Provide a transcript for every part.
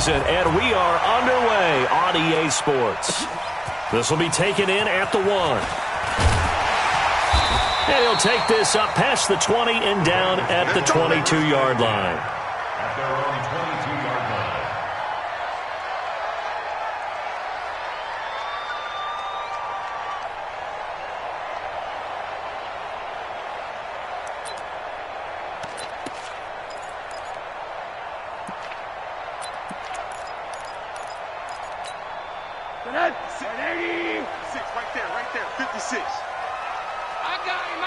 season, and we are underway on EA Sports. This will be taken in at the 1. And he'll take this up past the 20 and down at the 22-yard line. At their own 22-yard line. Right there, 56. I got him.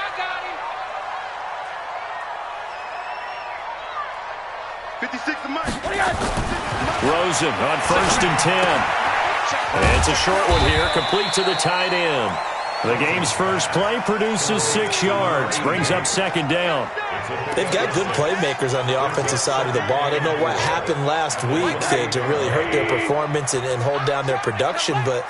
56 to Mike. Rosen on 1st and 10. And it's a short one here, complete to the tight end. The game's first play produces 6 yards, brings up 2nd down. They've got good playmakers on the offensive side of the ball. I don't know what happened last week to really hurt their performance and hold down their production, but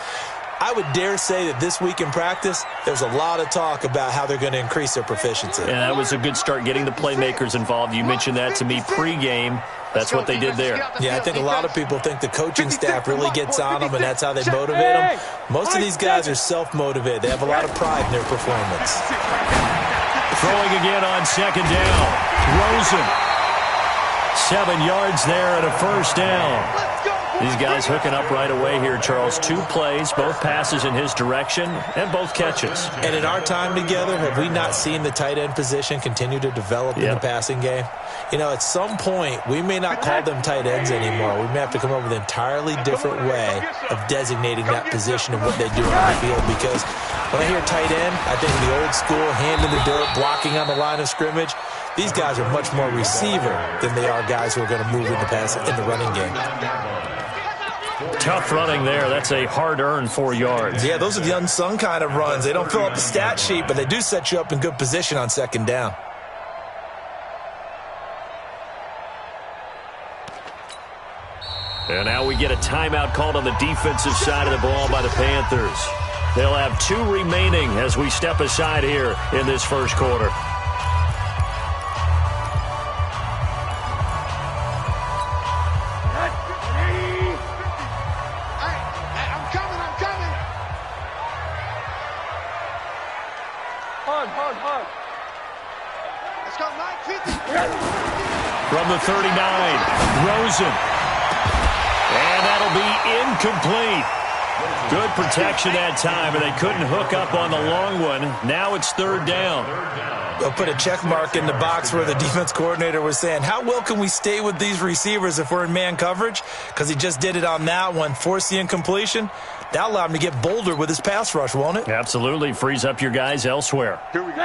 I would dare say that this week in practice, there's a lot of talk about how they're going to increase their proficiency. And that was a good start getting the playmakers involved. You mentioned that to me pregame. That's what they did there. Yeah, I think a lot of people think the coaching staff really gets on them, and that's how they motivate them. Most of these guys are self-motivated. They have a lot of pride in their performance. Throwing again on 2nd down. Rosen. 7 yards there and a 1st down. These guys hooking up right away here, Charles. 2 plays, both passes in his direction, and both catches. And in our time together, have we not seen the tight end position continue to develop in the passing game? You know, at some point, we may not call them tight ends anymore. We may have to come up with an entirely different way of designating that position and what they do on the field. Because when I hear tight end, I think the old school, hand in the dirt, blocking on the line of scrimmage. These guys are much more receiver than they are guys who are going to move in the running game. Tough running there. That's a hard-earned 4 yards. Yeah, those are the unsung kind of runs. They don't fill up the stat sheet, but they do set you up in good position on 2nd down. And now we get a timeout called on the defensive side of the ball by the Panthers. They'll have 2 remaining as we step aside here in this first quarter. Hard. Let's go, Mike. 50. From the 39, Rosen. And that'll be incomplete. Good protection that time, and they couldn't hook up on the long one. Now it's 3rd down. They'll put a check mark in the box where the defense coordinator was saying, how well can we stay with these receivers if we're in man coverage? Because he just did it on that one, forced the incompletion. That'll allow him to get bolder with his pass rush, won't it? Absolutely. Frees up your guys elsewhere.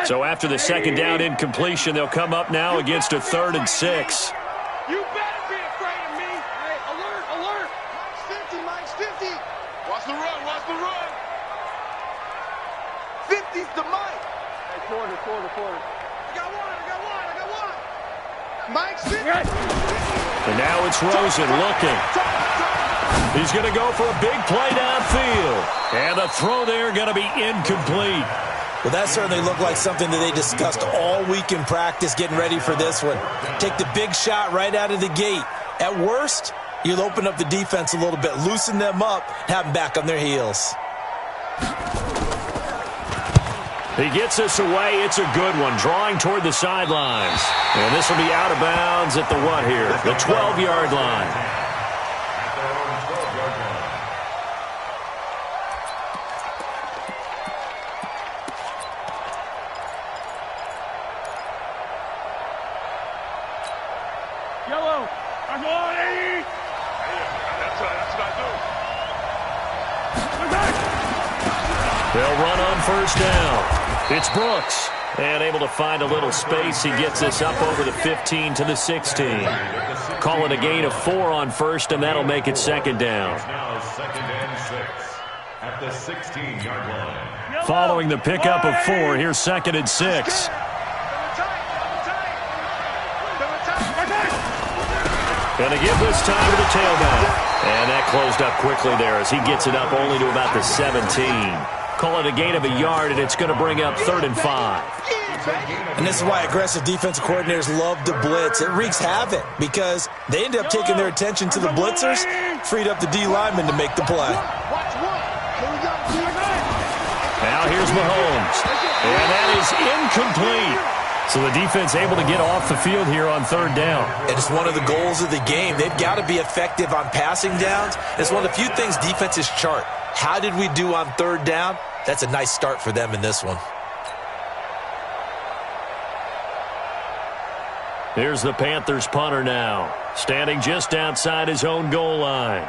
So after the 2nd down incompletion, they'll come up now against a 3rd and 6. You better be afraid of me. Hey, alert. Mike's 50. Watch the run. 50's the Mike. Hey, quarter. I got one. Mike's 50. And now it's Rosen looking. He's going to go for a big play downfield. And the throw there going to be incomplete. Well, that certainly looked like something that they discussed all week in practice getting ready for this one. Take the big shot right out of the gate. At worst, you'll open up the defense a little bit, loosen them up, have them back on their heels. He gets us away. It's a good one, drawing toward the sidelines. And this will be out of bounds at the what here? The 12-yard line. Yellow. I'm on 80. That's what I do. They'll run on 1st down. It's Brooks. And able to find a little space. He gets this up over the 15 to the 16. Call it a gain of 4 on 1st, and that'll make it 2nd down. Now 2nd and 6 at the 16-yard line. Following the pickup of 4, here's 2nd and 6. And they give this time to the tailback. And that closed up quickly there as he gets it up only to about the 17. Call it a gain of a yard, and it's going to bring up 3rd and 5. And this is why aggressive defensive coordinators love to blitz. It wreaks havoc because they end up taking their attention to the blitzers, freed up the D lineman to make the play. Now here's Mahomes, and that is incomplete. So the defense able to get off the field here on 3rd down. And it's one of the goals of the game. They've got to be effective on passing downs. It's one of the few things defenses chart. How did we do on 3rd down? That's a nice start for them in this one. Here's the Panthers punter now, standing just outside his own goal line.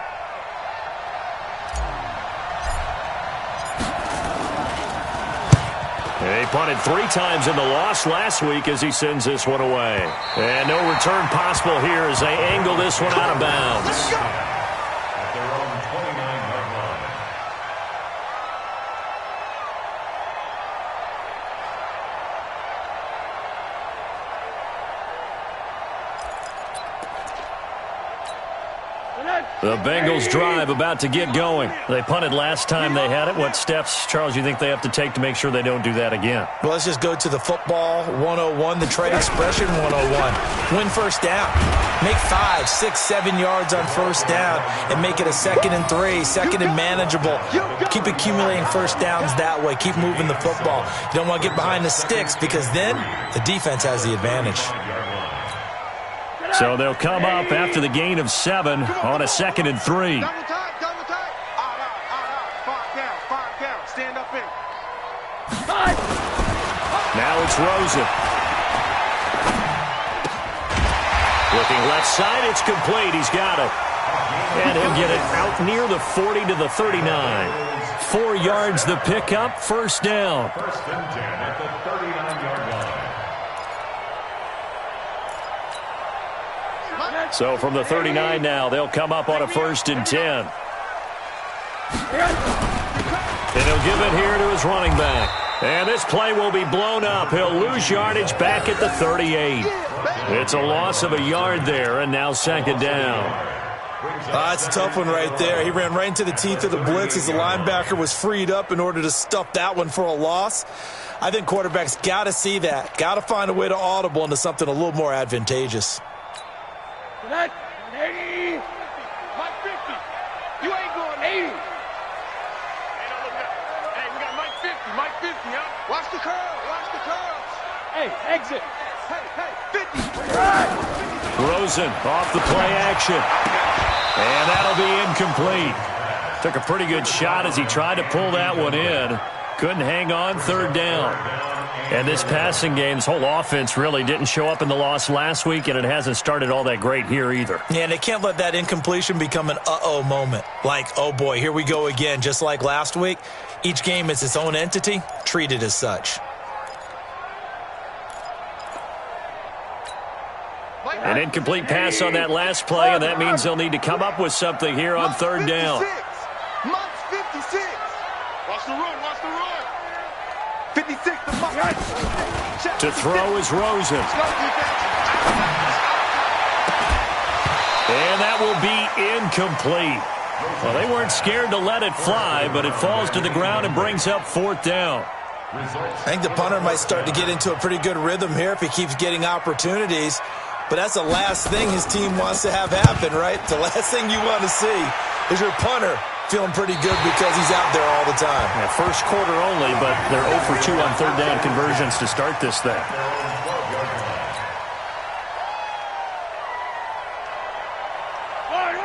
They punted 3 times in the loss last week as he sends this one away. And no return possible here as they angle this one out of bounds. At their own 29-yard line. The Bengals drive about to get going. They punted last time they had it. What steps, Charles, you think they have to take to make sure they don't do that again? Well, let's just go to the football 101, the trade expression 101. Win first down. Make 5, 6, 7 yards on first down and make it a 2nd and 3, 2nd and manageable. Keep accumulating first downs that way. Keep moving the football. You don't want to get behind the sticks because then the defense has the advantage. So they'll come up after the gain of 7 on a 2nd and 3. Double time, double time. Five down. Stand up in. Now it's Rosen. Looking left side, it's complete. He's got it. And he'll get it out near the 40 to the 39. 4 yards the pickup, first down. 1st and 10 at the 39-yard line. So from the 39 now, they'll come up on a 1st and 10. And he'll give it here to his running back. And this play will be blown up. He'll lose yardage back at the 38. It's a loss of a yard there, and now 2nd down. That's a tough one right there. He ran right into the teeth of the blitz as the linebacker was freed up in order to stuff that one for a loss. I think quarterbacks got to see that. Got to find a way to audible into something a little more advantageous. 80. Mike 50. You ain't going 80. Hey, we got Mike 50. Mike 50, huh? Watch the curl. Watch the curls. Hey, exit. Hey, 50. Rosen off the play action. And that'll be incomplete. Took a pretty good shot as he tried to pull that one in. Couldn't hang on, 3rd down. And this passing game's whole offense really didn't show up in the loss last week, and it hasn't started all that great here either. Yeah, and they can't let that incompletion become an uh-oh moment. Like, oh boy, here we go again, just like last week. Each game is its own entity, treat it as such. An incomplete pass on that last play, and that means they'll need to come up with something here on 3rd down. Mike's 56. Watch the run. 56 to Mike. To throw is Rosen. And that will be incomplete. Well, they weren't scared to let it fly, but it falls to the ground and brings up 4th down. I think the punter might start to get into a pretty good rhythm here if he keeps getting opportunities. But that's the last thing his team wants to have happen, right? The last thing you want to see is your punter feeling pretty good because he's out there all the time. Yeah, first quarter only, but they're 0 for 2 on 3rd down conversions to start this thing.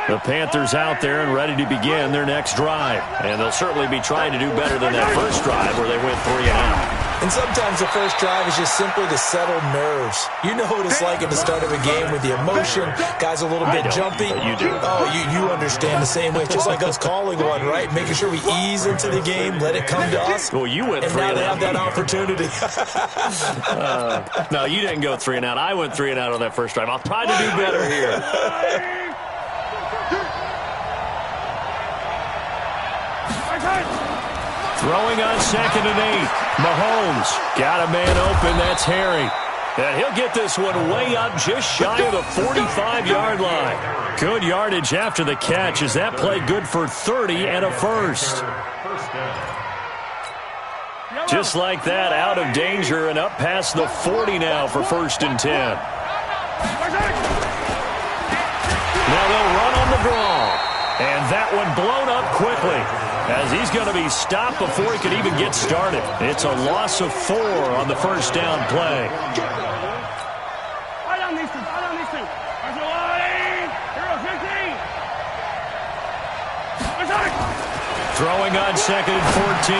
The Panthers out there and ready to begin their next drive. And they'll certainly be trying to do better than that first drive where they went 3 and out. And sometimes the first drive is just simply to settle nerves. You know what it's like at the start of a game with the emotion. Guys a little bit jumpy. You do. Oh, you understand the same way. It's just like us calling one, right? Making sure we ease into the game, let it come to us. Well, you went 3 and now and they out. have that opportunity. No, you didn't go 3 and out. I went 3 and out on that first drive. I'll try to do better here. Throwing on 2nd and 8. Mahomes got a man open. That's Harry. And he'll get this one way up just shy of the 45-yard line. Good yardage after the catch. Is that play good for 30 and a first? Just like that, out of danger and up past the 40 now for 1st and 10. Now they'll run on the draw. And that one blown up quickly as he's going to be stopped before he could even get started. It's a loss of 4 on the 1st down play. Throwing on 2nd and 14.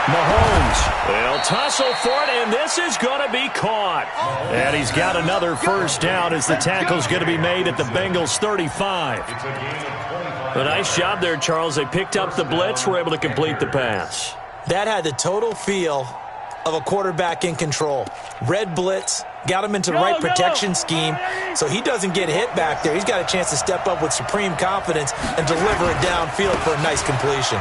Mahomes. They'll tussle for it, and this is going to be caught. And he's got another 1st down as the tackle's going to be made at the Bengals 35. A nice job there, Charles. They picked up the blitz, were able to complete the pass. That had the total feel of a quarterback in control. Red blitz, got him into the right protection scheme, so he doesn't get hit back there. He's got a chance to step up with supreme confidence and deliver it downfield for a nice completion.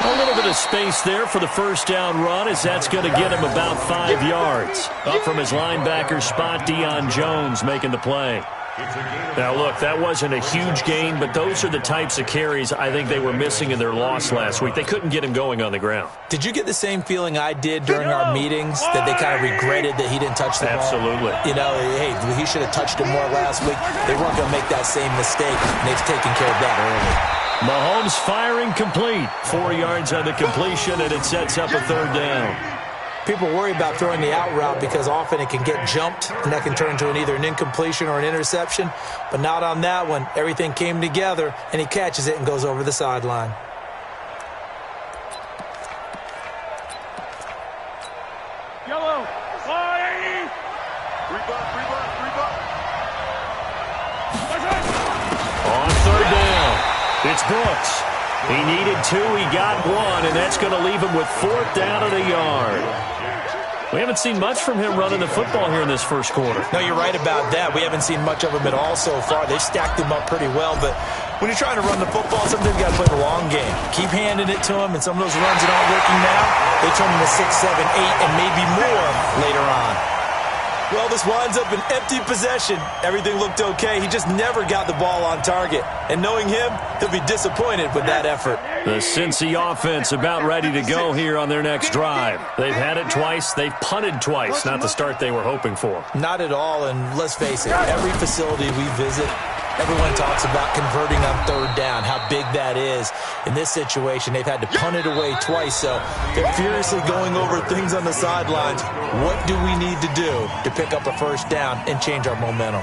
A little bit of space there for the 1st down run as that's going to get him about 5 yards. Up from his linebacker spot, Deion Jones making the play. Now, look, that wasn't a huge gain, but those are the types of carries I think they were missing in their loss last week. They couldn't get him going on the ground. Did you get the same feeling I did during our meetings, that they kind of regretted that he didn't touch the ball? Absolutely. You know, hey, he should have touched him more last week. They weren't going to make that same mistake, and they've taken care of that early. Mahomes firing complete. 4 yards on the completion, and it sets up a 3rd down. People worry about throwing the out route because often it can get jumped, and that can turn into either an incompletion or an interception. But not on that one. Everything came together, and he catches it and goes over the sideline. Yellow. 180. Rebound. On 3rd down, it's Brooks. He needed 2, he got 1, and that's going to leave him with 4th down and a yard. We haven't seen much from him running the football here in this 1st quarter. No, you're right about that. We haven't seen much of him at all so far. They've stacked him up pretty well, but when you're trying to run the football, sometimes you got to play the long game. Keep handing it to him, and some of those runs that aren't working now, they turn into 6, 7, 8, and maybe more later on. Well, this winds up an empty possession. Everything looked okay. He just never got the ball on target. And knowing him, he'll be disappointed with that effort. The Cincy offense about ready to go here on their next drive. They've had it twice. They've punted twice. Not the start they were hoping for. Not at all, and let's face it, every facility we visit, everyone talks about converting on 3rd down, how big that is. In this situation, they've had to punt it away twice, so they're furiously going over things on the sidelines. What do we need to do to pick up a 1st down and change our momentum?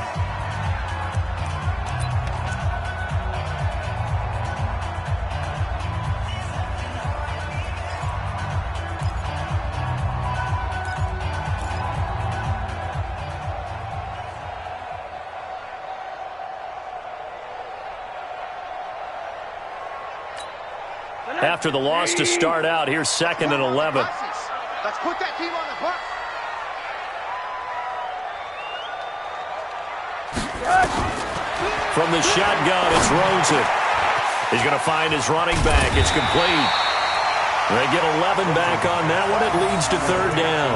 After the loss to start out, here's 2nd and 11. Let's put that team on the bus. From the shotgun, it's Rosen. He's going to find his running back. It's complete. They get 11 back on that one. It leads to 3rd down.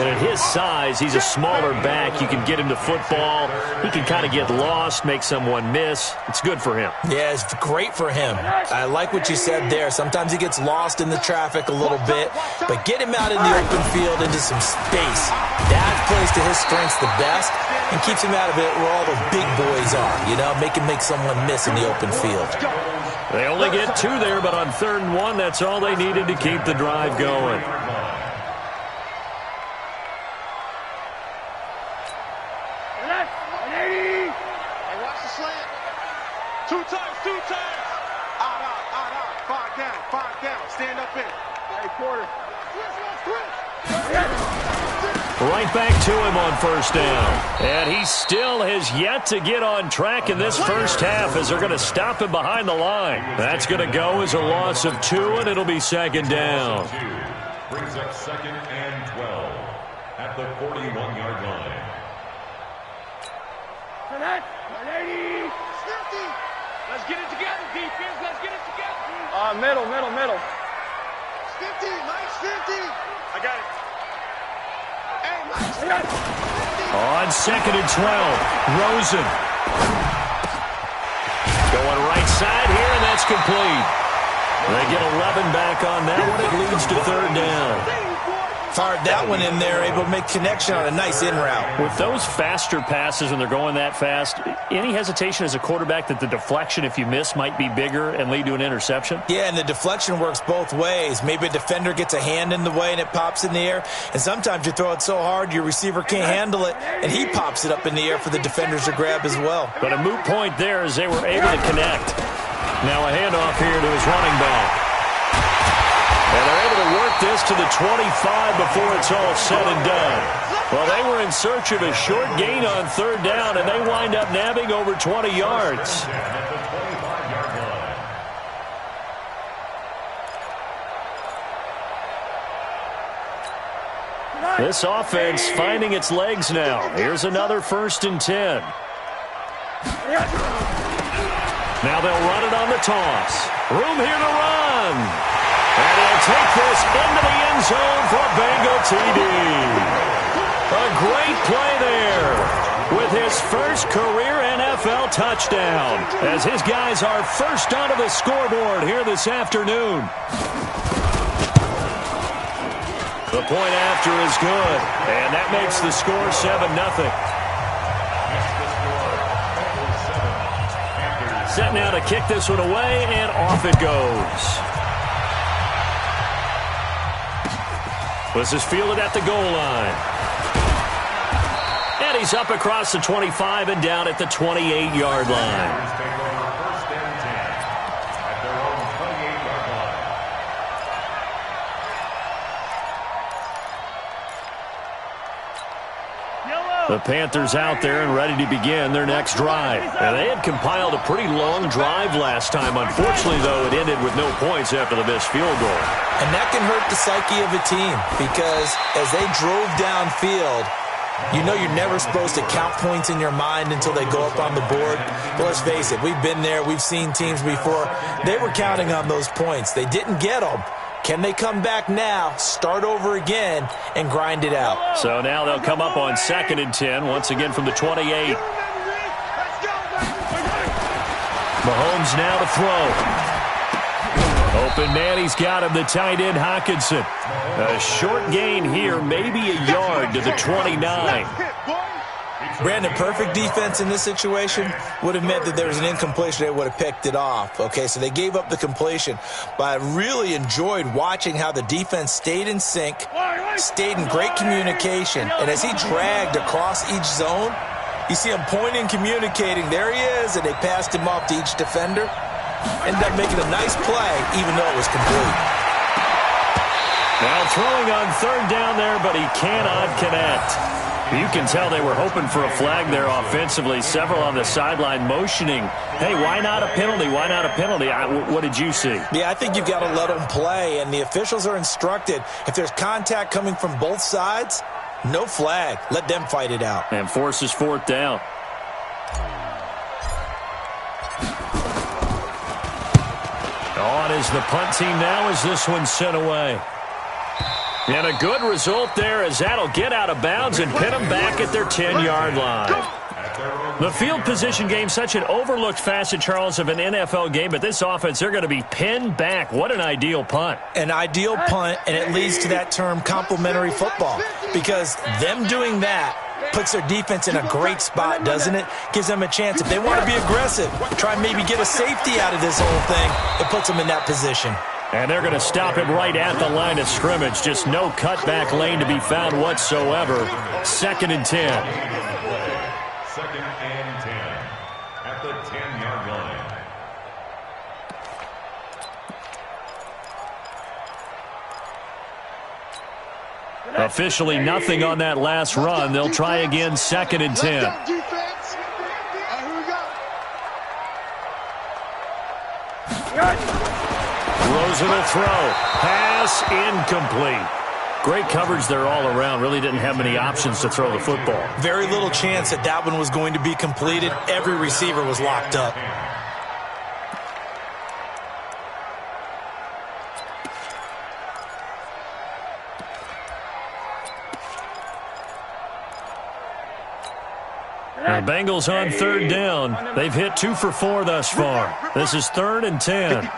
And at his size, he's a smaller back. You can get him to football. He can kind of get lost, make someone miss. It's good for him. Yeah, it's great for him. I like what you said there. Sometimes he gets lost in the traffic a little bit, but get him out in the open field into some space. That plays to his strengths the best and keeps him out of it where all the big boys are, you know, make someone miss in the open field. They only get 2 there, but on 3rd and 1, that's all they needed to keep the drive going. Hey, watch the slant. 2 times. Out. 5 down. Stand up in. Hey, quarter. Right back to him on 1st down. And he still has yet to get on track in this 1st half as they're going to stop him behind the line. That's going to go as a loss of 2, and it'll be 2nd down. Brings up 2nd and 12 at the 41-yard line. Let's get it together, defense. Let's get it together. Middle. 50, Mike, 50. I got it. On 2nd and 12, Rosen. Going right side here, and that's complete. They get 11 back on that one. It leads to third down. Fired that one in there, able to make connection on a nice in route. With those faster passes, when they're going that fast, any hesitation as a quarterback that the deflection, if you miss, might be bigger and lead to an interception? Yeah, and the deflection works both ways. Maybe a defender gets a hand in the way and it pops in the air, and sometimes you throw it so hard your receiver can't handle it, and he pops it up in the air for the defenders to grab as well. But a moot point there as they were able to connect. Now a handoff here to his running back. And they're able to work this to the 25 before it's all said and done. Well, they were in search of a short gain on third down, and they wind up nabbing over 20 yards. This offense finding its legs now. Here's another 1st and 10. Now they'll run it on the toss. Room here to run. And he'll take this into the end zone for a Bengal TD. A great play there with his first career NFL touchdown as his guys are first onto the scoreboard here this afternoon. The point after is good, and that makes the score 7-0. Set now to kick this one away, and off it goes. This is fielded at the goal line. And he's up across the 25 and down at the 28-yard line. The Panthers out there and ready to begin their next drive. And they had compiled a pretty long drive last time. Unfortunately, though, it ended with no points after the missed field goal. And that can hurt the psyche of a team because as they drove downfield, you know you're never supposed to count points in your mind until they go up on the board. But let's face it, we've been there. We've seen teams before. They were counting on those points. They didn't get them. Can they come back now, start over again, and grind it out? So now they'll come up on 2nd and 10, once again from the 28. Mahomes now to throw. Open man, he's got him, the tight end, Hockenson. A short gain here, maybe a yard to the 29. Brandon, perfect defense in this situation would have meant that there was an incompletion. They would have picked it off. Okay, so they gave up the completion. But I really enjoyed watching how the defense stayed in sync, stayed in great communication. And as he dragged across each zone, you see him pointing, communicating. There he is, and they passed him off to each defender. Ended up making a nice play, even though it was complete. Now throwing on third down there, but he cannot connect. You can tell they were hoping for a flag there offensively. Several on the sideline motioning, hey, why not a penalty? Why not a penalty? What did you see? Yeah, I think you've got to let them play, and the officials are instructed. If there's contact coming from both sides, no flag. Let them fight it out. And forces 4th down. On is the punt team now as this one's sent away. And a good result there as that'll get out of bounds and pin them back at their 10-yard line. The field position game, such an overlooked facet, Charles, of an NFL game, but this offense, they're going to be pinned back. What an ideal punt. An ideal punt, and it leads to that term complementary football, because them doing that puts their defense in a great spot, doesn't it? Gives them a chance. If they want to be aggressive, try and maybe get a safety out of this whole thing, it puts them in that position. And they're going to stop him right at the line of scrimmage. Just no cutback lane to be found whatsoever. 2nd and 10. 2nd and 10 at the 10-yard line. Officially nothing on that last run. They'll try again, 2nd and 10. Rosen will throw. Pass incomplete. Great coverage there all around. Really didn't have many options to throw the football. Very little chance that that one was going to be completed. Every receiver was locked up. The Bengals on 3rd down. They've hit 2 for 4 thus far. This is 3rd and 10.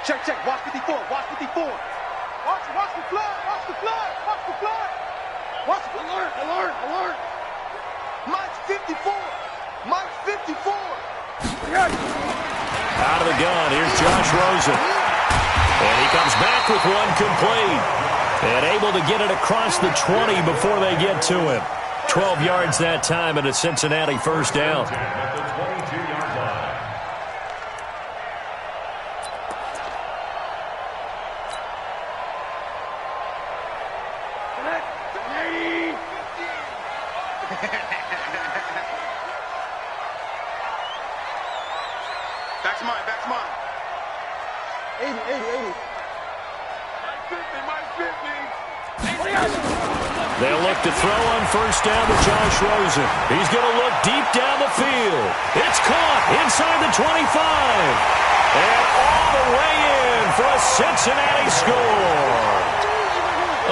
Check, check. Watch 54. Watch 54. Watch the flood. Watch the flood. Watch the flood. Watch the alert. Alert. Alert. Mike's 54. Mike's 54. Out of the gun, here's Josh Rosen. And he comes back with one complete. And able to get it across the 20 before they get to him. 12 yards that time and a Cincinnati first down. At the 22-yard line. Back's mine, back's mine. 80, 80, 80. Mike 50, Mike 50. They'll look to throw on first down to Josh Rosen. He's going to look deep down the field. It's caught inside the 25. And all the way in for a Cincinnati score.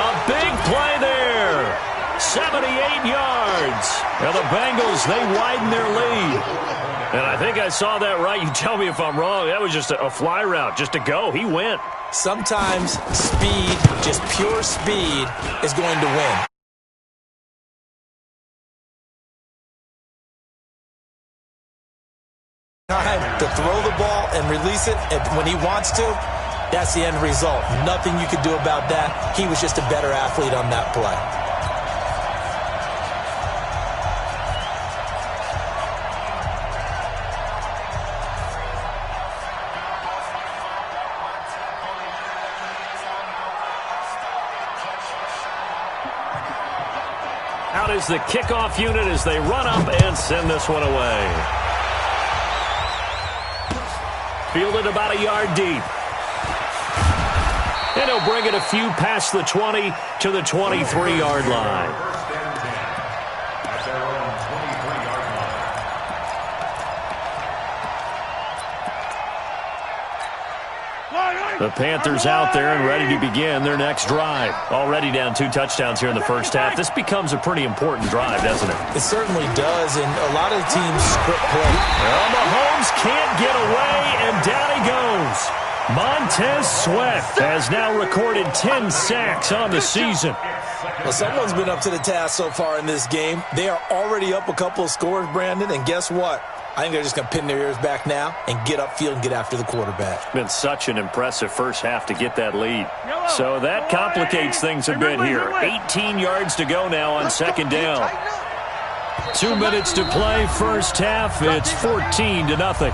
A big play there. 78 yards. Now the Bengals, they widen their lead. And I think I saw that right. You tell me if I'm wrong. That was just a fly route, just to go. He went. Sometimes speed, just pure speed, is going to win. Time to throw the ball and release it, and when he wants to, that's the end result. Nothing you could do about that. He was just a better athlete on that play. Out is the kickoff unit as they run up and send this one away. Fielded about a yard deep. And he'll bring it a few past the 20 to the 23-yard line. First and 10 at their own 23-yard line. The Panthers out there and ready to begin their next drive. Already down 2 touchdowns here in the first half. This becomes a pretty important drive, doesn't it? It certainly does, and a lot of teams script play. Well, Mahomes can't get away, and down he goes. Montez Sweat has now recorded 10 sacks on the season. Well, someone's been up to the task so far in this game. They are already up a couple of scores, Brandon, and guess what? I think they're just going to pin their ears back now and get upfield and get after the quarterback. Been such an impressive first half to get that lead. So that complicates things a bit here. 18 yards to go now on second down. 2 minutes to play first half. It's 14-0.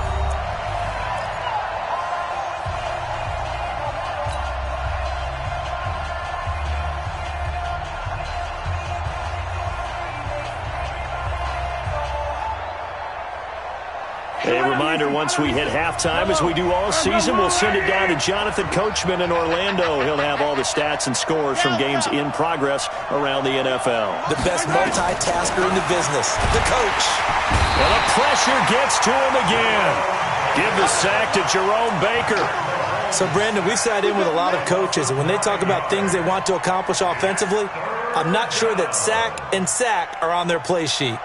A reminder, once we hit halftime, as we do all season, we'll send it down to Jonathan Coachman in Orlando. He'll have all the stats and scores from games in progress around the NFL. The best multitasker in the business, the coach. And the pressure gets to him again. Give the sack to Jerome Baker. So, Brandon, we've sat in with a lot of coaches, and when they talk about things they want to accomplish offensively, I'm not sure that sack and sack are on their play sheet.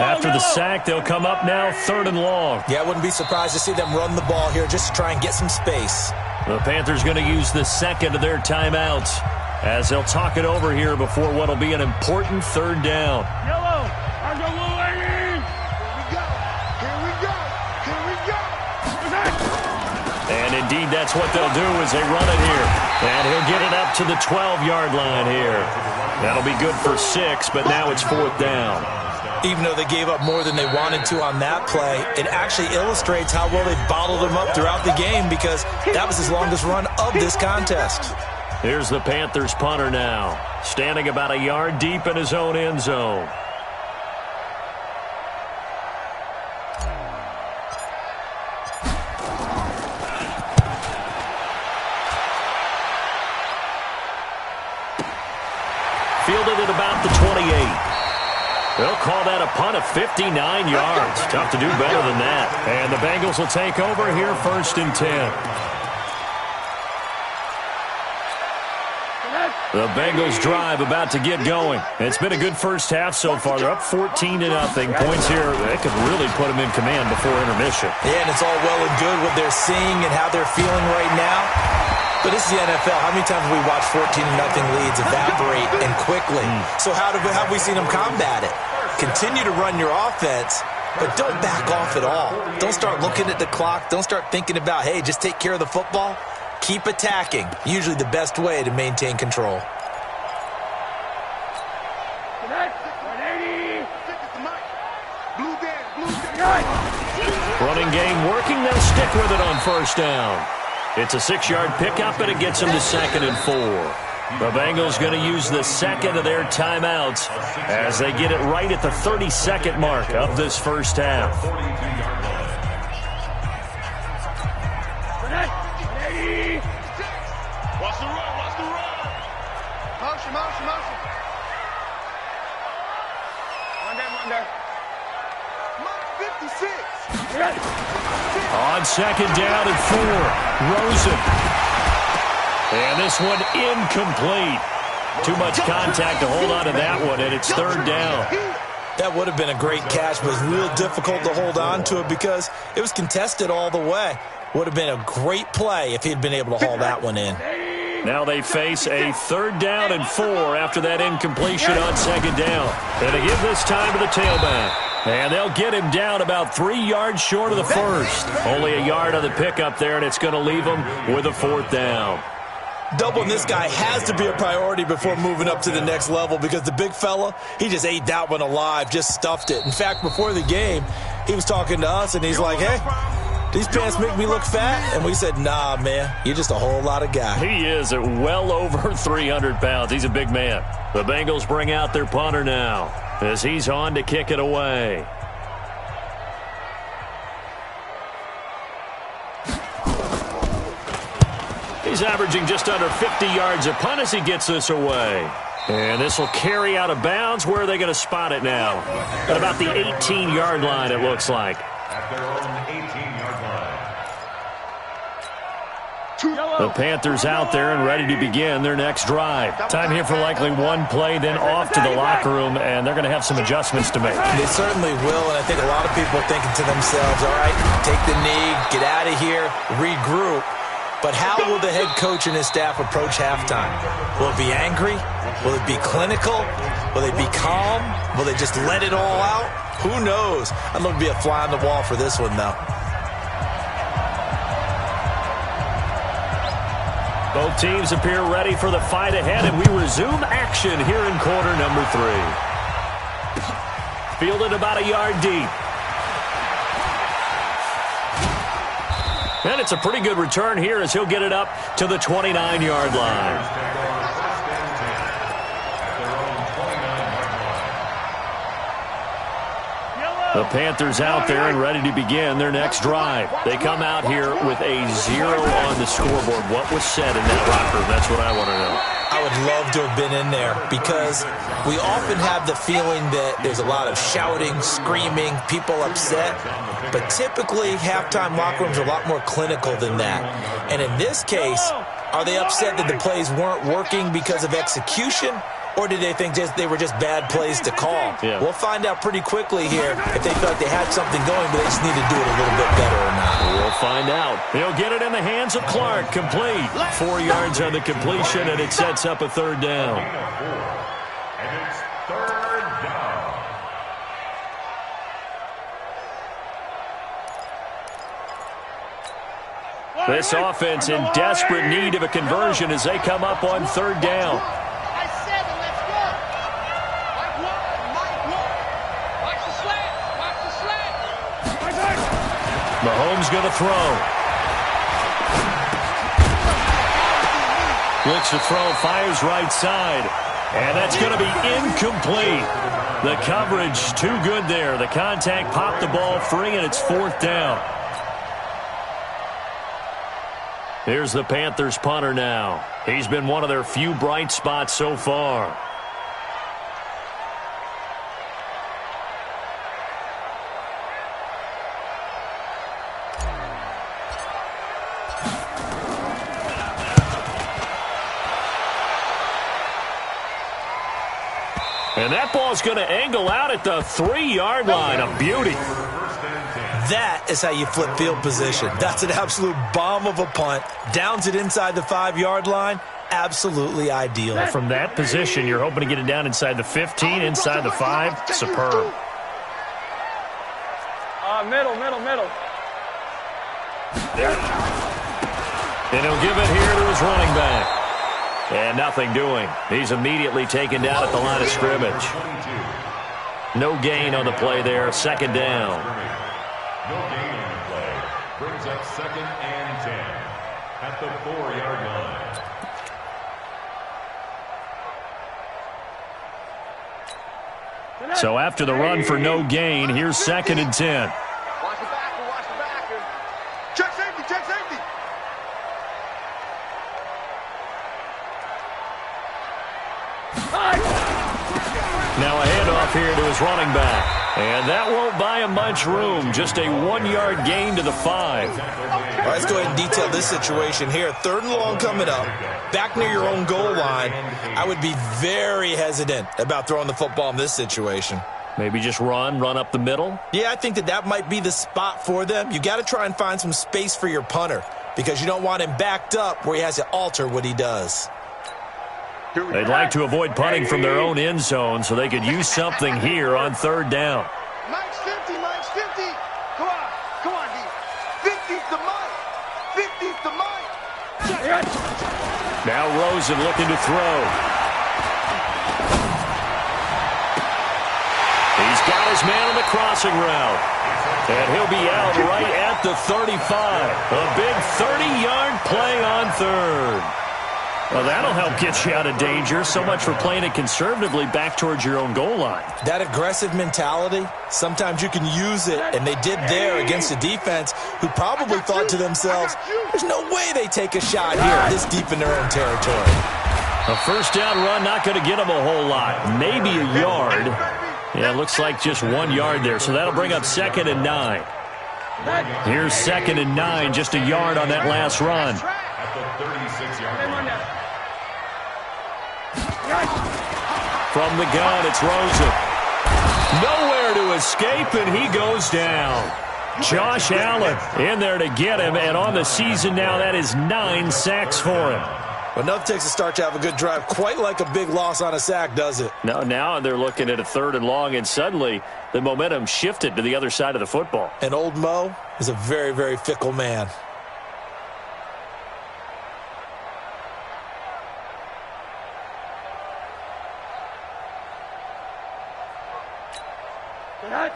After the sack, they'll come up now 3rd and long. Yeah, I wouldn't be surprised to see them run the ball here just to try and get some space. The Panthers going to use the second of their timeouts as they'll talk it over here before what will be an important 3rd down. Yellow, I go Lil Here we go. Here we go. Here we go. And indeed, that's what they'll do as they run it here. And he'll get it up to the 12-yard line here. That'll be good for 6, but now it's 4th down. Even though they gave up more than they wanted to on that play, it actually illustrates how well they bottled them up throughout the game because that was his longest run of this contest. Here's the Panthers punter now, standing about a yard deep in his own end zone. Fielded at about the 28. They'll call that a punt of 59 yards. Tough to do better than that. And the Bengals will take over here 1st and 10. The Bengals drive about to get going. It's been a good first half so far. They're up 14-0. Points here, they could really put them in command before intermission. Yeah, and it's all well and good what they're seeing and how they're feeling right now. But this is the NFL. How many times have we watched 14-0 leads evaporate and quickly? So how have we seen them combat it? Continue to run your offense, but don't back off at all. Don't start looking at the clock. Don't start thinking about, hey, just take care of the football. Keep attacking. Usually the best way to maintain control. Running game working. They'll stick with it on 1st down. It's a 6-yard pickup, and it gets them to 2nd and 4. The Bengals going to use the second of their timeouts as they get it right at the 32nd mark of this first half. Watch the run, watch the run. Motion, motion, motion. One there. Mark 56. On 2nd down and 4, Rosen. And this one incomplete. Too much contact to hold on to that one, and it's 3rd down. That would have been a great catch, but it was real difficult to hold on to it because it was contested all the way. Would have been a great play if he'd been able to haul that one in. Now they face a 3rd down and 4 after that incompletion on 2nd down. And they give this time to the tailback. And they'll get him down about 3 yards short of the first. Only a yard on the pickup there, and it's going to leave him with a 4th down. Doubling this guy has to be a priority before moving up to the next level because the big fella, he just ate that one alive, just stuffed it. In fact, before the game, he was talking to us, and he's like, hey, these pants make me look fat? And we said, nah, man, you're just a whole lot of guy. He is at well over 300 pounds. He's a big man. The Bengals bring out their punter now as he's on to kick it away. He's averaging just under 50 yards a punt as he gets this away. And this will carry out of bounds. Where are they going to spot it now? At about the 18-yard line, it looks like. At their own 18-yard line. The Panthers out there and ready to begin their next drive. Time here for likely one play, then off to the locker room, and they're going to have some adjustments to make. They certainly will, and I think a lot of people are thinking to themselves, all right, take the knee, get out of here, regroup. But how will the head coach and his staff approach halftime? Will it be angry? Will it be clinical? Will they be calm? Will they just let it all out? Who knows? I'd love to be a fly on the wall for this one, though. Both teams appear ready for the fight ahead, and we resume action here in quarter number 3. Fielded about a yard deep. And it's a pretty good return here as he'll get it up to the 29-yard line. The Panthers out there and ready to begin their next drive. They come out here with a 0 on the scoreboard. What was said in that locker room? That's what I want to know. I would love to have been in there because we often have the feeling that there's a lot of shouting, screaming, people upset. But typically, halftime locker rooms are a lot more clinical than that. And in this case, are they upset that the plays weren't working because of execution? Or did they think they were just bad plays to call? Yeah. We'll find out pretty quickly here if they felt like they had something going, but they just need to do it a little bit better or not. We'll find out. He'll get it in the hands of Clark. Complete. 4 yards on the completion, and it sets up a 3rd down. And it's 3rd down. This offense in desperate need of a conversion as they come up on 3rd down. Mahomes going to throw. Looks to throw, fires right side. And that's going to be incomplete. The coverage too good there. The contact popped the ball free, and it's 4th down. Here's the Panthers punter now. He's been one of their few bright spots so far. And that ball's going to angle out at the 3-yard line. A beauty. That is how you flip field position. That's an absolute bomb of a punt. Downs it inside the 5-yard line. Absolutely ideal. From that position, you're hoping to get it down inside the 15, inside the 5. Superb. Middle. And he'll give it here to his running back. And nothing doing. He's immediately taken down at the line of scrimmage. No gain on the play there. Second down. No gain on the play. Brings up 2nd and 10 at the 4-yard line. So after the run for no gain, here's 2nd and 10. Watch the back. Check safety. Now a handoff here to his running back. And that won't buy him much room. Just a 1-yard gain to the 5. All right, let's go ahead and detail this situation here. 3rd and long coming up. Back near your own goal line. I would be very hesitant about throwing the football in this situation. Maybe just run up the middle? Yeah, I think that might be the spot for them. You got to try and find some space for your punter because you don't want him backed up where he has to alter what he does. They'd like to avoid punting from their own end zone so they could use something here on 3rd down. Mike's 50. Come on, D. 50's the Mike. 50's the Mike. Now Rosen looking to throw. He's got his man on the crossing route. And he'll be out right at the 35. A big 30-yard play on 3rd. Well, that'll help get you out of danger. So much for playing it conservatively back towards your own goal line. That aggressive mentality, sometimes you can use it, and they did there against a defense who probably thought to themselves, there's no way they take a shot here this deep in their own territory. A 1st down run, not going to get them a whole lot. Maybe a yard. Yeah, it looks like just 1 yard there. So that'll bring up 2nd and 9. Here's 2nd and 9, just a yard on that last run. At the 36-yard line. From the gun, it's Rosen. Nowhere to escape, and he goes down. Josh Allen in there to get him, and on the season now, that is 9 sacks for him. Well, enough takes a start to have a good drive, quite like a big loss on a sack, does it? No, now they're looking at a 3rd and long, and suddenly the momentum shifted to the other side of the football. And old Mo is a very, very fickle man.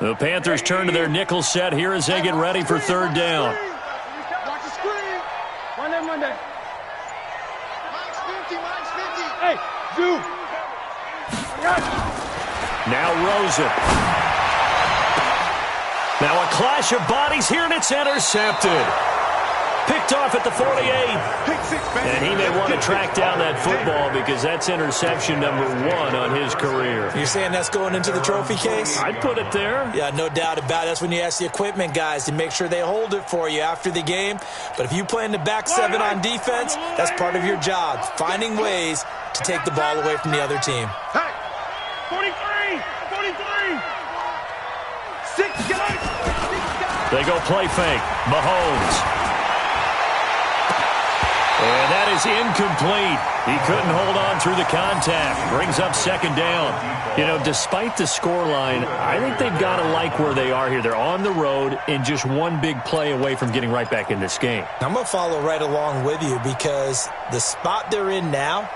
The Panthers turn to their nickel set here as they get ready for 3rd down. Watch the screen. Monday. Mike's 50. Hey, Zoo. Now Rosen. Now a clash of bodies here, and it's intercepted. Picked off at the 48. And he may want to track down that football because that's interception number 1 on his career. You're saying that's going into the trophy case? I'd put it there. Yeah, no doubt about it. That's when you ask the equipment guys to make sure they hold it for you after the game. But if you play in the back 7 on defense, that's part of your job, finding ways to take the ball away from the other team. Hey, 43. 6 guys. They go play fake. Mahomes. And that is incomplete. He couldn't hold on through the contact. Brings up 2nd down. You know, despite the scoreline, I think they've got to like where they are here. They're on the road and just one big play away from getting right back in this game. I'm going to follow right along with you because the spot they're in now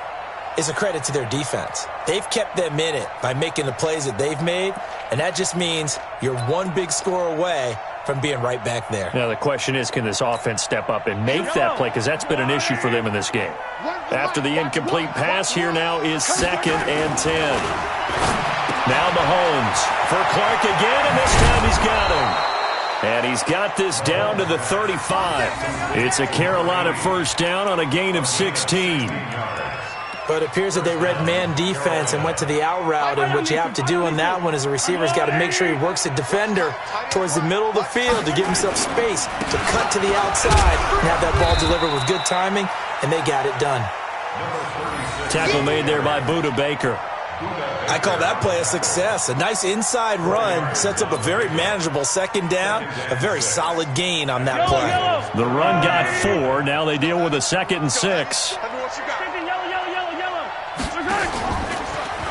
is a credit to their defense. They've kept them in it by making the plays that they've made, and that just means you're one big score away from being right back there. Now, the question is, can this offense step up and make that play? Because that's been an issue for them in this game. After the incomplete pass, here now is 2nd and 10. Now Mahomes for Clark again, and this time he's got him. And he's got this down to the 35. It's a Carolina 1st down on a gain of 16. But it appears that they read man defense and went to the out route, and what you have to do on that one is the receiver's got to make sure he works the defender towards the middle of the field to give himself space to cut to the outside and have that ball delivered with good timing, and they got it done. Tackle made there by Budda Baker. I call that play a success. A nice inside run sets up a very manageable second down, a very solid gain on that play. The run got 4. Now they deal with a 2nd and 6.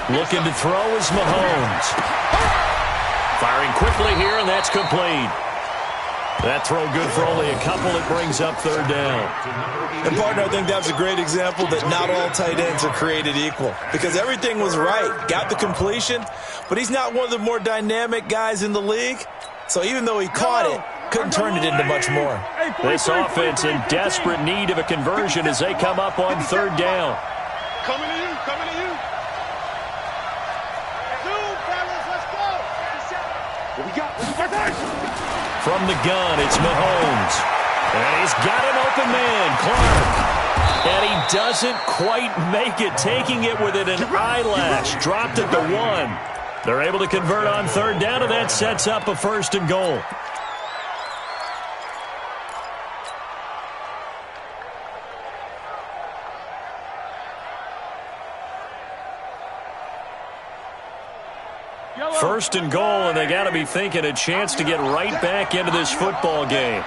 Looking to throw is Mahomes. Firing quickly here, and that's complete. That throw good for only a couple. It brings up 3rd down. And, partner, I think that's a great example that not all tight ends are created equal, because everything was right. Got the completion, but he's not one of the more dynamic guys in the league. So even though he caught it, couldn't turn it into much more. This offense in desperate need of a conversion as they come up on 3rd down. Coming to you, coming to you. Let's go. What we got? From the gun, it's Mahomes. And he's got an open man, Clark. And he doesn't quite make it, taking it within an eyelash. Dropped at the 1. They're able to convert on 3rd down, and that sets up a 1st and goal. First and goal, and they got to be thinking a chance to get right back into this football game.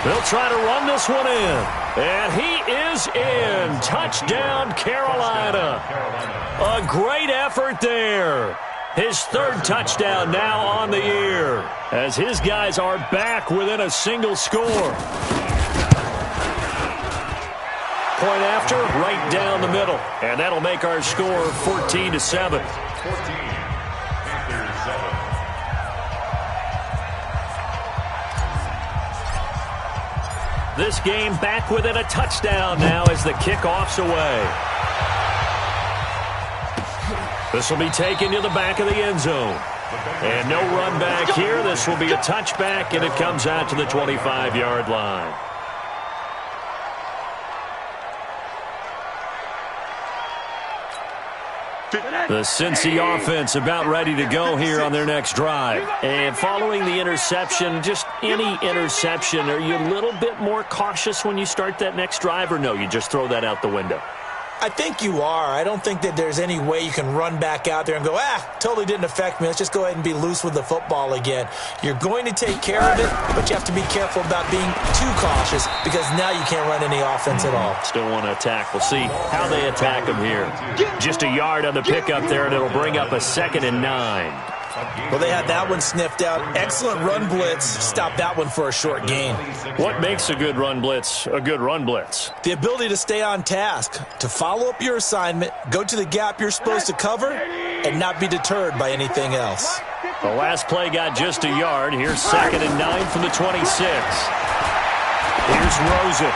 They'll try to run this one in. And he is in. Touchdown, Carolina. A great effort there. His 3rd touchdown now on the year, as his guys are back within a single score. Point after, right down the middle. And that'll make our score 14-7. 14, Panthers 7. This game back within a touchdown now as the kickoff's away. This will be taken to the back of the end zone. And no run back here. This will be a touchback, and it comes out to the 25-yard line. The Cincy offense about ready to go here on their next drive. And following the interception, just any interception, are you a little bit more cautious when you start that next drive, or no, you just throw that out the window? I think you are. I don't think that there's any way you can run back out there and go, totally didn't affect me. Let's just go ahead and be loose with the football again. You're going to take care of it, but you have to be careful about being too cautious, because now you can't run any offense at all. Still want to attack. We'll see how they attack them here. Just a yard on the pickup there, and it'll bring up a 2nd and 9. Well, they had that one sniffed out. Excellent run blitz. Stop that one for a short gain. What makes a good run blitz a good run blitz? The ability to stay on task, to follow up your assignment, go to the gap you're supposed to cover, and not be deterred by anything else. The last play got just a yard. Here's 2nd and 9 from the 26. Here's Rosen.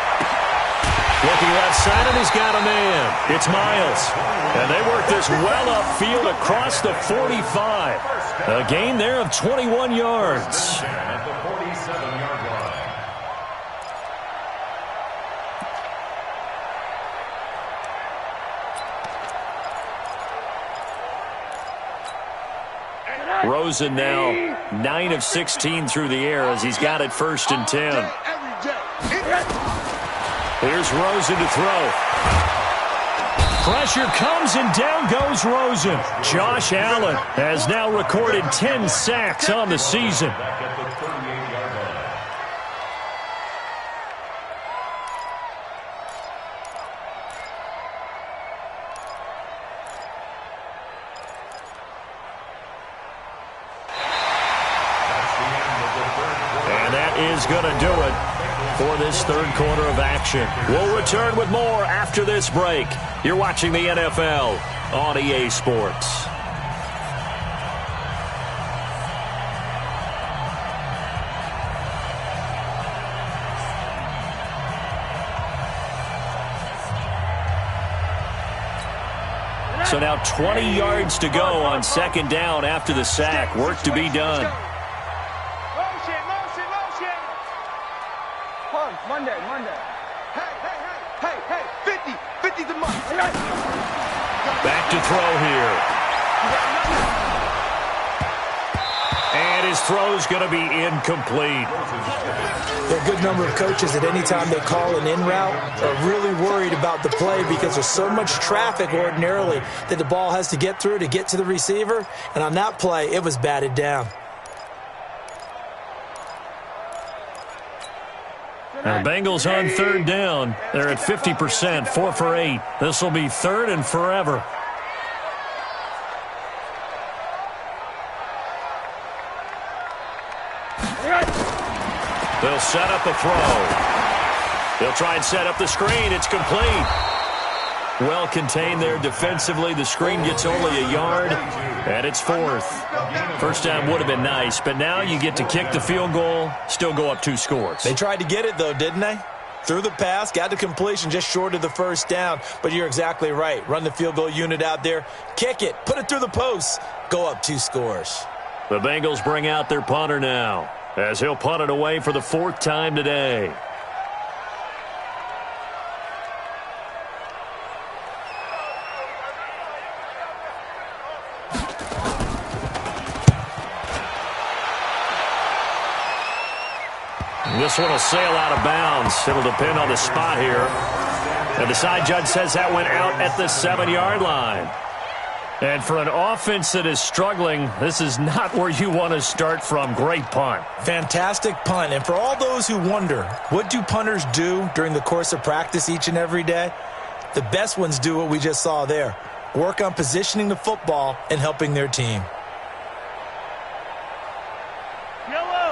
Looking left side, and he's got a man. It's Miles. And they work this well upfield across the 45. A gain there of 21 yards. At the 47-yard line. Rosen now 9 of 16 through the air as he's got it 1st and 10. Here's Rosen to throw. Pressure comes, and down goes Rosen. Josh Allen has now recorded 10 sacks on the season. Back at the 38-yard line. And that is going to do it for this 3rd quarter of action. We'll return with more after this break. You're watching the NFL on EA Sports. So now 20 yards to go on 2nd down after the sack. Work to be done. Monday. Hey, 50's a month. Back to throw here. And his throw's going to be incomplete. There are a good number of coaches at any time they call an in route are really worried about the play because there's so much traffic ordinarily that the ball has to get through to get to the receiver. And on that play, it was batted down. Now, the Bengals on third down. They're at 50%, 4 for 8. This will be third and forever. They'll set up a throw. They'll try and set up the screen. It's complete. Well contained there defensively. The screen gets only a yard, and it's fourth. First down would have been nice, but now you get to kick the field goal, still go up 2 scores. They tried to get it, though, didn't they? Threw the pass, got the completion just short of the first down. But you're exactly right. Run the field goal unit out there, kick it, put it through the post, go up 2 scores. The Bengals bring out their punter now, as he'll punt it away for the 4th time today. This one will sail out of bounds. It'll depend on the spot here. And the side judge says that went out at the 7-yard line. And for an offense that is struggling, this is not where you want to start from. Great punt. Fantastic punt. And for all those who wonder, what do punters do during the course of practice each and every day? The best ones do what we just saw there. Work on positioning the football and helping their team.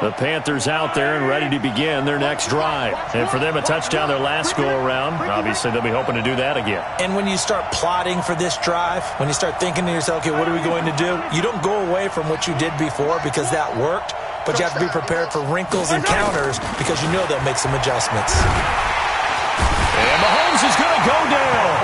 The Panthers out there and ready to begin their next drive. And for them, a touchdown their last go-around. Obviously, they'll be hoping to do that again. And when you start plotting for this drive, when you start thinking to yourself, okay, what are we going to do? You don't go away from what you did before because that worked, but you have to be prepared for wrinkles and counters because you know they'll make some adjustments. And Mahomes is going to go down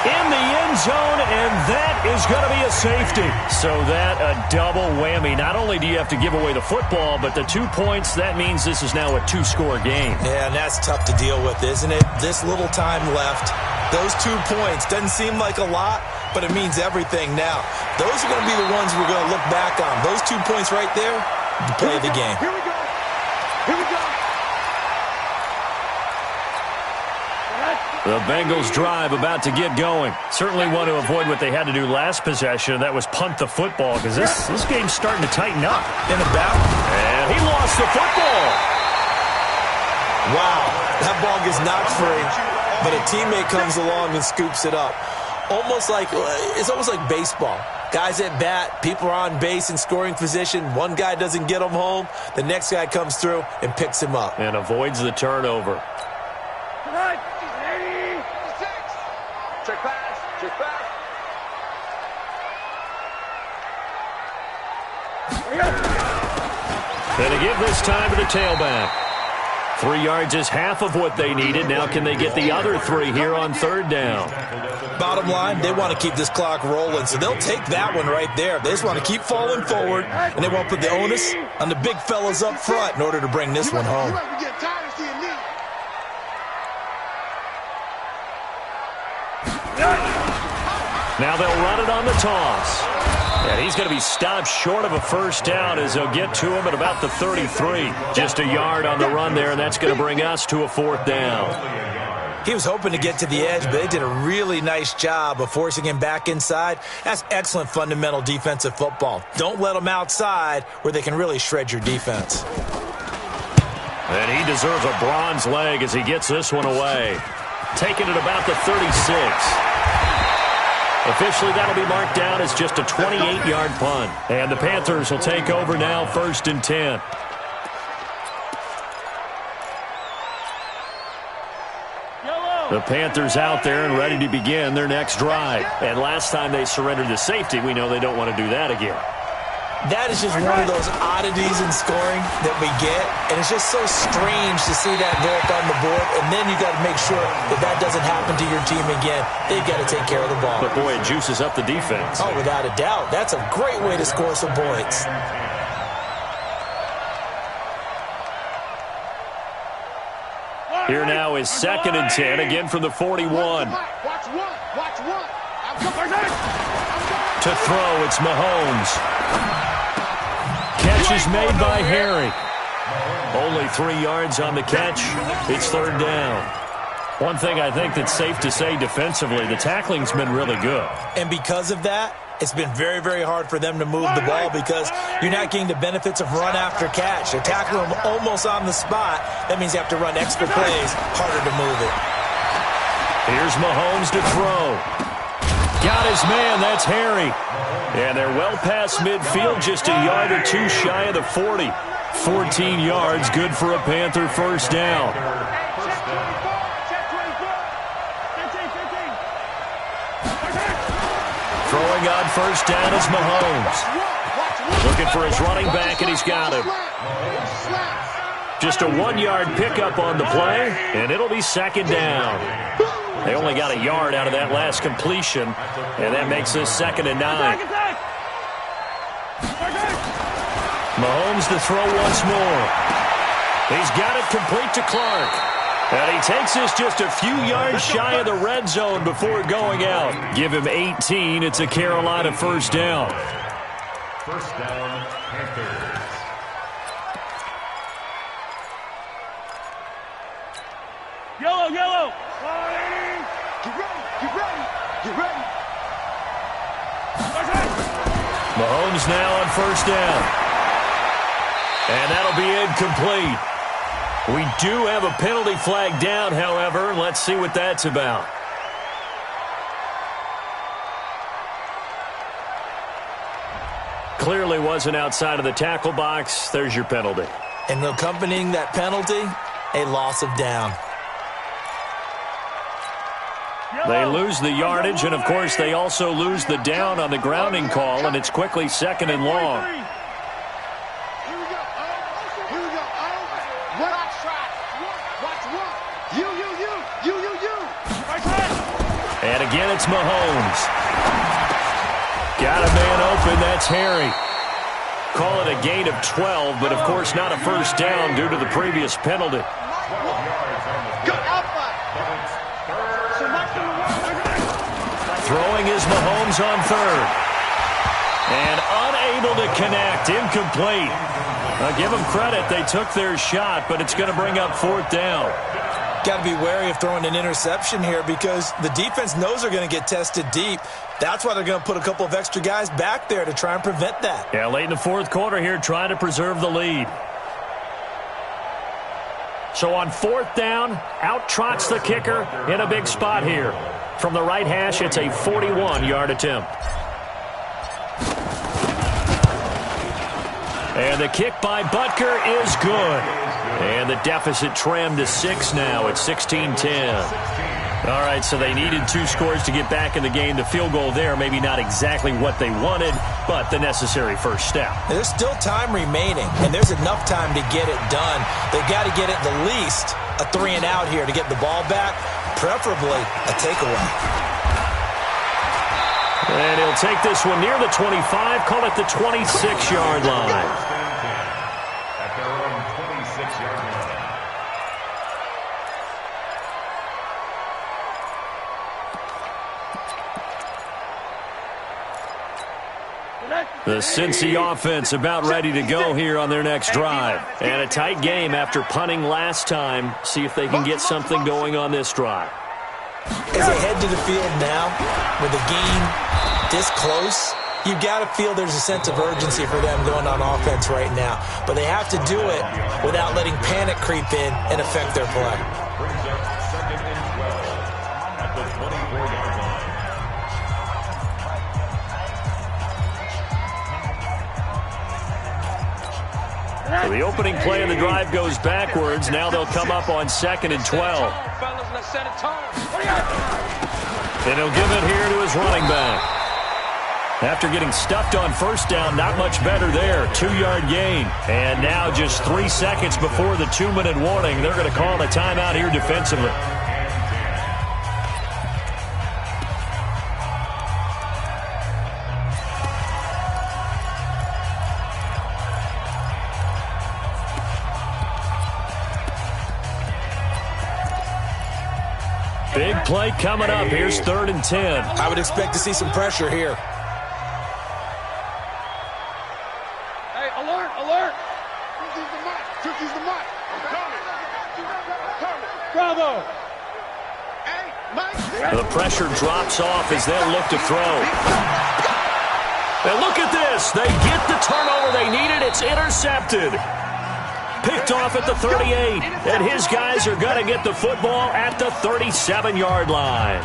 in the end zone, and that is going to be a safety. So that a double whammy. Not only do you have to give away the football, but the 2 points, that means this is now a 2-score game. Yeah, and that's tough to deal with, isn't it? This little time left, those 2 points, doesn't seem like a lot, but it means everything now. Those are going to be the ones we're going to look back on. Those 2 points right there, the play of the game. Here we go. Here we go. The Bengals drive about to get going. Certainly want to avoid what they had to do last possession. That was punt the football because this game's starting to tighten up. In the back. And he lost the football. Wow, that ball gets knocked free, but a teammate comes along and scoops it up. It's almost like baseball. Guys at bat, people are on base in scoring position. One guy doesn't get him home. The next guy comes through and picks him up. And avoids the turnover. Check pass. Check pass. And to give this time to the tailback. 3 yards is half of what they needed. Now can they get the other 3 here on third down? Bottom line, they want to keep this clock rolling, so they'll take that one right there. They just want to keep falling forward, and they want to put the onus on the big fellas up front in order to bring this one home. Now they'll run it on the toss. And he's going to be stopped short of a first down as they'll get to him at about the 33. Just a yard on the run there, and that's going to bring us to a 4th down. He was hoping to get to the edge, but they did a really nice job of forcing him back inside. That's excellent fundamental defensive football. Don't let them outside where they can really shred your defense. And he deserves a bronze leg as he gets this one away. Taking it about the 36. Officially, that'll be marked down as just a 28-yard punt. And the Panthers will take over now, 1st and 10. The Panthers out there and ready to begin their next drive. And last time they surrendered the safety, we know they don't want to do that again. That is just one of those oddities in scoring that we get, and it's just so strange to see that go up on the board, and then you got to make sure that that doesn't happen to your team again. They've got to take care of the ball. But, boy, it juices up the defense. Oh, without a doubt. That's a great way to score some points. Here now is 2nd and 10, again from the 41. Watch one. To throw, it's Mahomes. catch is made by Harry. Only 3 yards on the catch. It's third down. One thing I think that's safe to say defensively, the tackling's been really good. And because of that, it's been very, very hard for them to move the ball because you're not getting the benefits of run after catch. They're tackling them almost on the spot. That means you have to run extra plays, harder to move it. Here's Mahomes to throw. Got his man, that's Harry. And they're well past midfield, just a yard or two shy of the 40. 14 yards, good for a Panther first down. Throwing on first down is Mahomes. Looking for his running back, and he's got him. Just a 1-yard pickup on the play, and it'll be second down. They only got a yard out of that last completion, and that makes this 2nd and 9. Mahomes to throw once more. He's got it complete to Clark. And he takes this just a few yards shy of the red zone before going out. Give him 18. It's a Carolina first down. First down, Panthers. Yellow, yellow. Get ready, get ready, get ready. Mahomes now on first down. And that'll be incomplete. We do have a penalty flag down, however. Let's see what that's about. Clearly wasn't outside of the tackle box. There's your penalty. And accompanying that penalty, a loss of down. They lose the yardage, and, of course, they also lose the down on the grounding call, and it's quickly 2nd and long. And again, it's Mahomes. Got a man open. That's Harry. Call it a gain of 12, but, of course, not a first down due to the previous penalty. Throwing is Mahomes on third. And unable to connect. Incomplete. I'll give them credit. They took their shot, but it's going to bring up 4th down. Got to be wary of throwing an interception here because the defense knows they're going to get tested deep. That's why they're going to put a couple of extra guys back there to try and prevent that. Yeah, late in the 4th quarter here, trying to preserve the lead. So on 4th down, out trots the kicker in a big spot here. From the right hash, it's a 41-yard attempt. And the kick by Butker is good. And the deficit trimmed to 6 now. It's 16-10. All right, so they needed 2 scores to get back in the game. The field goal there, maybe not exactly what they wanted, but the necessary first step. There's still time remaining, and there's enough time to get it done. They've got to get at the least a 3-and-out here to get the ball back, preferably a takeaway. And he'll take this one near the 25, call it the 26-yard line. At their own 26-yard line. The Cincy offense about ready to go here on their next drive. And a tight game after punting last time. See if they can get something going on this drive. As they head to the field now, with the game this close, you've got to feel there's a sense of urgency for them going on offense right now. But they have to do it without letting panic creep in and affect their play. Brings up 2nd and 12 at the 24-yard line. So the opening play of the drive goes backwards. Now they'll come up on 2nd and 12. And he'll give it here to his running back. After getting stuffed on first down, not much better there. 2-yard gain. And now just 3 seconds before the 2-minute warning, they're going to call a timeout here defensively. Big play coming up. Here's 3rd and 10. I would expect to see some pressure here. Hey, alert, The pressure drops off as they'll look to throw. And look at this. They get the turnover they needed. It's intercepted. Picked off at the 38. And his guys are going to get the football at the 37-yard line.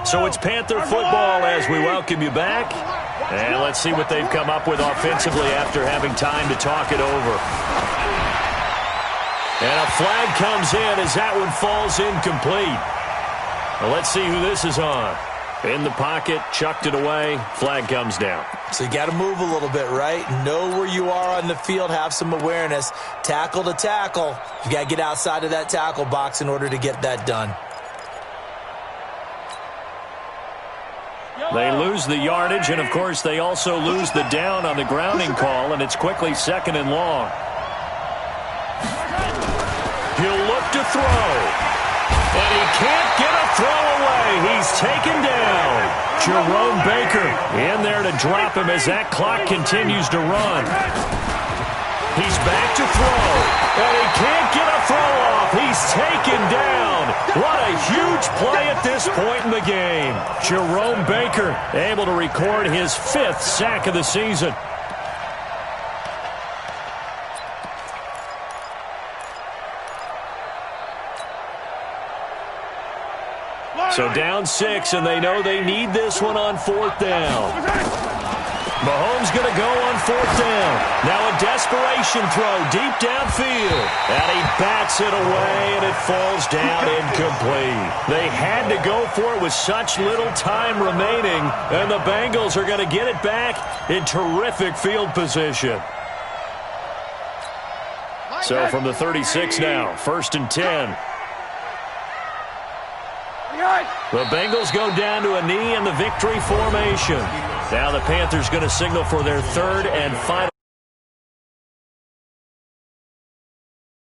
So it's Panther football as we welcome you back. And let's see what they've come up with offensively after having time to talk it over. And a flag comes in as that one falls incomplete. Well, let's see who this is on. In the pocket, chucked it away, flag comes down. So you got to move a little bit, right? Know where you are on the field, have some awareness. Tackle to tackle. You got to get outside of that tackle box in order to get that done. They lose the yardage, and, of course, they also lose the down on the grounding call, and it's quickly 2nd and long. He'll look to throw, and he can't get a throw away. He's taken down. Jerome Baker in there to drop him as that clock continues to run. He's back to throw, and he can't get a throw off. He's taken down. What a huge play at this point in the game. Jerome Baker able to record his 5th sack of the season. So down 6, and they know they need this one on 4th down. Mahomes going to go on 4th down. Now a desperation throw deep downfield. And he bats it away, and it falls down incomplete. They had to go for it with such little time remaining, and the Bengals are going to get it back in terrific field position. So from the 36 now, 1st and 10. The Bengals go down to a knee in the victory formation. Now the Panthers going to signal for their 3rd and final